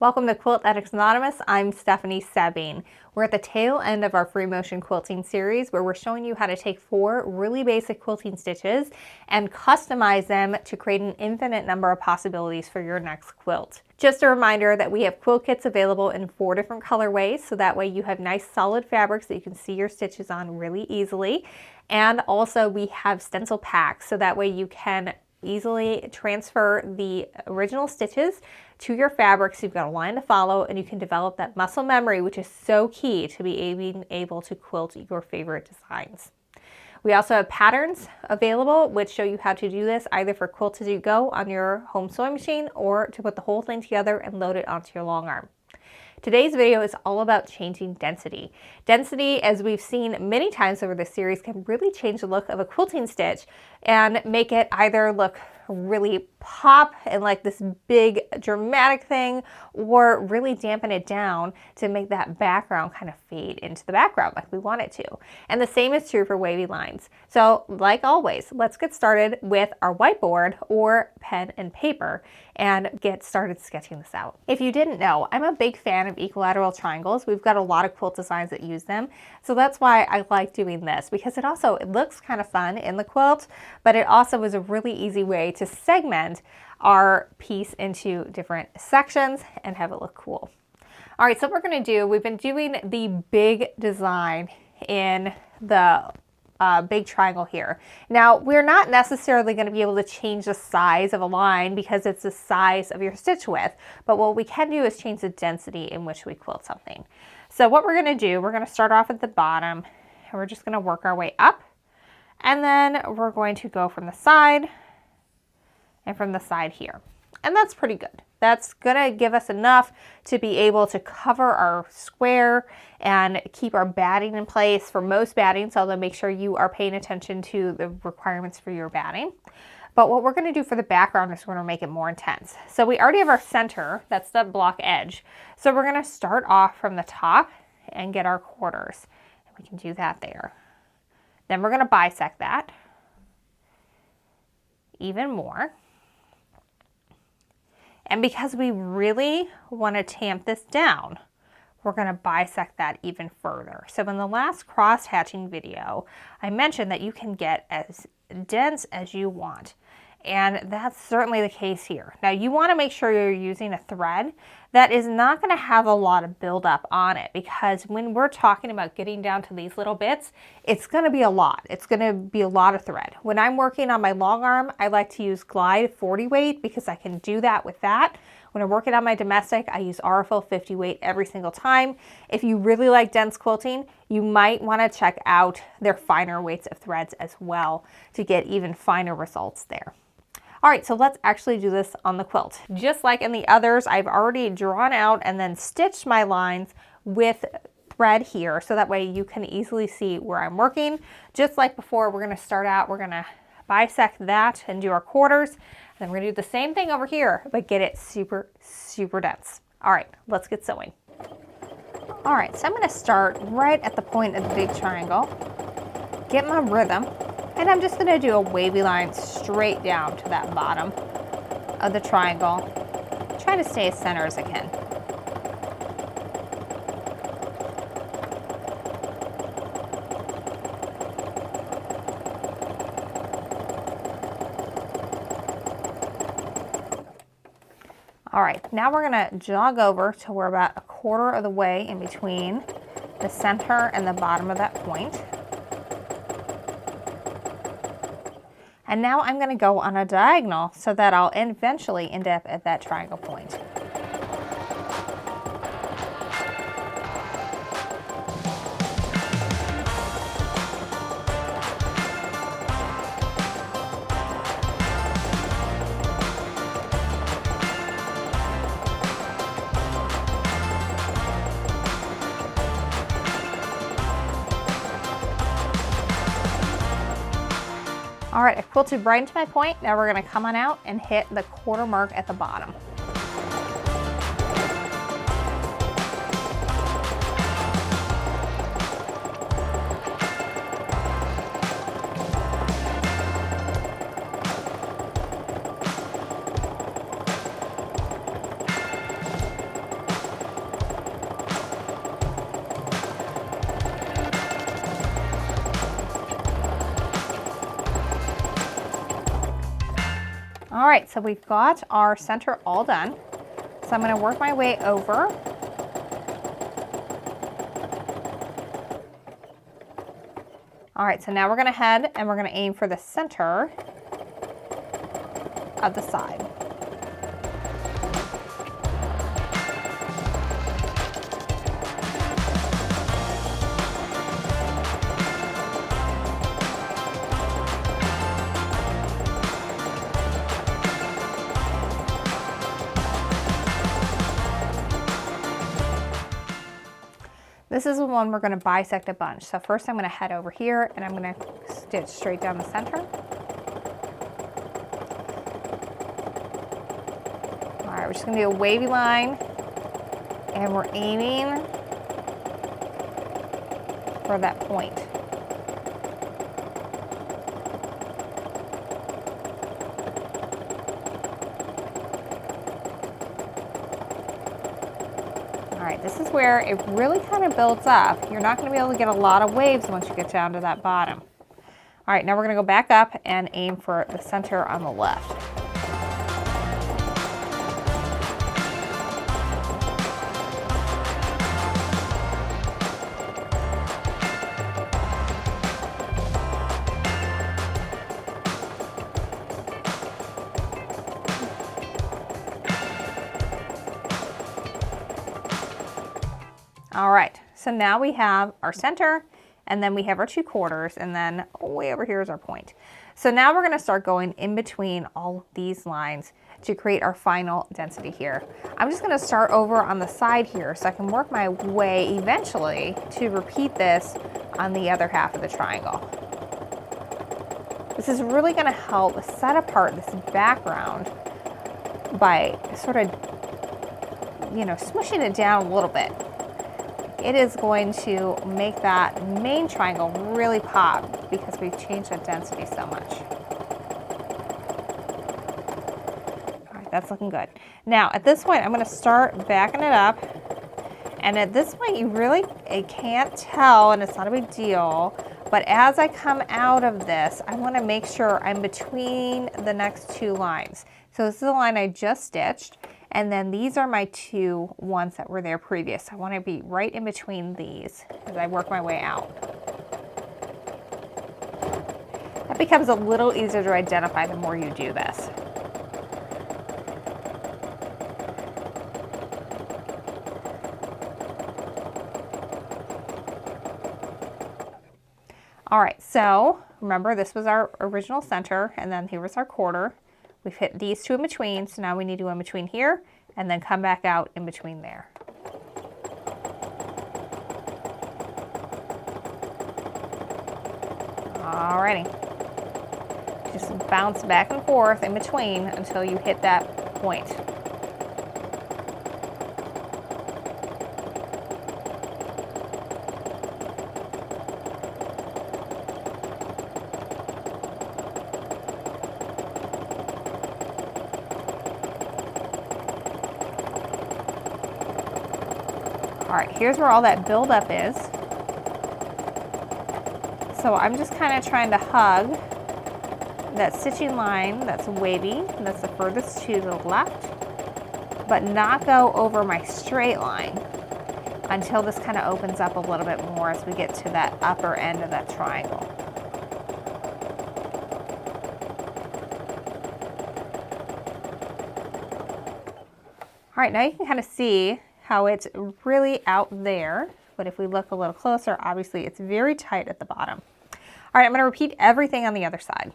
Welcome to Quilt Addicts Anonymous. I'm Stephanie Soebbing. We're at the tail end of our free motion quilting series where we're showing you how to take 4 really basic quilting stitches and customize them to create an infinite number of possibilities for your next quilt. Just a reminder that we have quilt kits available in 4 different colorways, so that way you have nice solid fabrics that you can see your stitches on really easily. And also we have stencil packs, so that way you can easily transfer the original stitches to your fabric, so you've got a line to follow and you can develop that muscle memory, which is so key to being able to quilt your favorite designs. We also have patterns available which show you how to do this either for quilt as you go on your home sewing machine or to put the whole thing together and load it onto your long arm. Today's video is all about changing density. Density, as we've seen many times over this series, can really change the look of a quilting stitch and make it either look really pop and like this big dramatic thing, or really dampen it down to make that background kind of fade into the background like we want it to. And the same is true for wavy lines. So like always, let's get started with our whiteboard or pen and paper and get started sketching this out. If you didn't know, I'm a big fan of equilateral triangles. We've got a lot of quilt designs that use them. So that's why I like doing this, because it looks kind of fun in the quilt, but it also is a really easy way to segment our piece into different sections and have it look cool. All right, so what we're going to do, we've been doing the big design in the big triangle here. Now, we're not necessarily going to be able to change the size of a line because it's the size of your stitch width, but what we can do is change the density in which we quilt something. So what we're going to do, we're going to start off at the bottom and we're just going to work our way up, and then we're going to go from the side and from the side here. And that's pretty good. That's gonna give us enough to be able to cover our square and keep our batting in place for most batting, so make sure you are paying attention to the requirements for your batting. But what we're gonna do for the background is we're gonna make it more intense. So we already have our center, that's the block edge. So we're gonna start off from the top and get our quarters. And we can do that there. Then we're gonna bisect that even more. And because we really want to tamp this down, we're going to bisect that even further. So in the last cross hatching video, I mentioned that you can get as dense as you want. And that's certainly the case here. Now you want to make sure you're using a thread that is not going to have a lot of buildup on it, because when we're talking about getting down to these little bits, it's going to be a lot. It's going to be a lot of thread. When I'm working on my long arm, I like to use Glide 40 weight because I can do that with that. When I'm working on my domestic, I use Aurifil 50 weight every single time. If you really like dense quilting, you might want to check out their finer weights of threads as well to get even finer results there. All right, so let's actually do this on the quilt. Just like in the others, I've already drawn out and then stitched my lines with thread here, so that way you can easily see where I'm working. Just like before, we're gonna start out, we're gonna bisect that and do our quarters. And then we're gonna do the same thing over here, but get it super, super dense. All right, let's get sewing. All right, so I'm gonna start right at the point of the big triangle, get my rhythm, and I'm just going to do a wavy line straight down to that bottom of the triangle, trying to stay as center as I can. All right, now we're going to jog over till we're about a quarter of the way in between the center and the bottom of that point. And now I'm going to go on a diagonal so that I'll eventually end up at that triangle point. All right, I quilted right into my point. Now we're going to come on out and hit the quarter mark at the bottom. right, so we've got our center all done. So I'm going to work my way over. All right, so now we're going to head and we're going to aim for the center of the side. This is the one we're going to bisect a bunch. So first I'm going to head over here and I'm going to stitch straight down the center. All right, we're just going to do a wavy line and we're aiming for that point. All right, this is where it really kind of builds up. You're not going to be able to get a lot of waves once you get down to that bottom. All right, now we're going to go back up and aim for the center on the left. All right, so now we have our center and then we have our 2/4 and then way over here is our point. So now we're going to start going in between all these lines to create our final density here. I'm just going to start over on the side here so I can work my way eventually to repeat this on the other half of the triangle. This is really going to help set apart this background by sort of, smushing it down a little bit. It is going to make that main triangle really pop because we've changed that density so much. All right, that's looking good. Now, at this point, I'm going to start backing it up. And at this point, you really can't tell, and it's not a big deal, but as I come out of this, I want to make sure I'm between the next 2 lines. So this is the line I just stitched. And then these are my 2 ones that were there previous. I want to be right in between these as I work my way out. That becomes a little easier to identify the more you do this. All right, so remember this was our original center and then here was our 1/4. We've hit these 2 in between, so now we need to go in between here and then come back out in between there. Alrighty. Just bounce back and forth in between until you hit that point. All right, here's where all that buildup is. So I'm just kind of trying to hug that stitching line that's wavy, that's the furthest to the left, but not go over my straight line until this kind of opens up a little bit more as we get to that upper end of that triangle. All right, now you can kind of see how it's really out there, but if we look a little closer, obviously it's very tight at the bottom. All right, I'm going to repeat everything on the other side.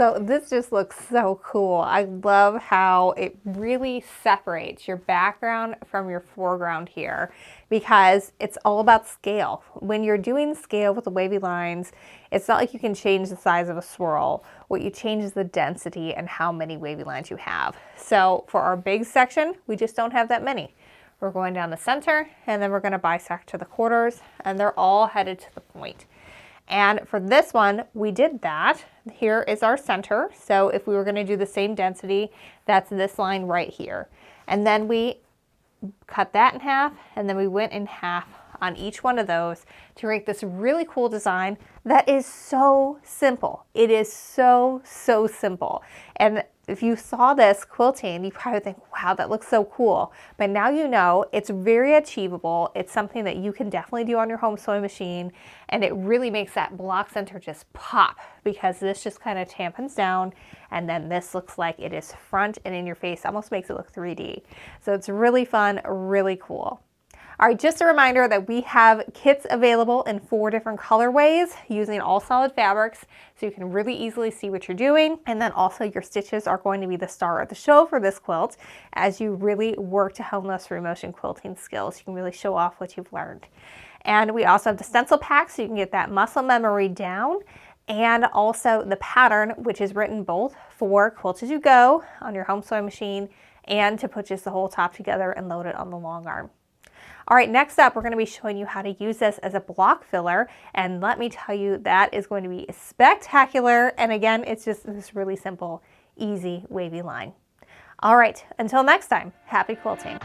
So this just looks so cool. I love how it really separates your background from your foreground here, because it's all about scale. When you're doing scale with the wavy lines, it's not like you can change the size of a swirl. What you change is the density and how many wavy lines you have. So for our big section, we just don't have that many. We're going down the center, and then we're going to bisect to the quarters, and they're all headed to the point. And for this one, we did that. Here is our center. So if we were going to do the same density, that's this line right here. And then we cut that in half, and then we went in half on each one of those to create this really cool design that is so simple. It is so simple. And if you saw this quilting, you probably think, wow, that looks so cool. But now you know it's very achievable. It's something that you can definitely do on your home sewing machine. And it really makes that block center just pop, because this just kind of tampons down. And then this looks like it is front and in your face, almost makes it look 3D. So it's really fun, really cool. All right, just a reminder that we have kits available in 4 different colorways using all solid fabrics, so you can really easily see what you're doing. And then also your stitches are going to be the star of the show for this quilt as you really work to hone those free motion quilting skills. You can really show off what you've learned. And we also have the stencil pack, so you can get that muscle memory down, and also the pattern, which is written both for Quilt As You Go on your home sewing machine and to put just the whole top together and load it on the long arm. All right, next up, we're going to be showing you how to use this as a block filler. And let me tell you, that is going to be spectacular. And again, it's just this really simple, easy, wavy line. All right, until next time, happy quilting.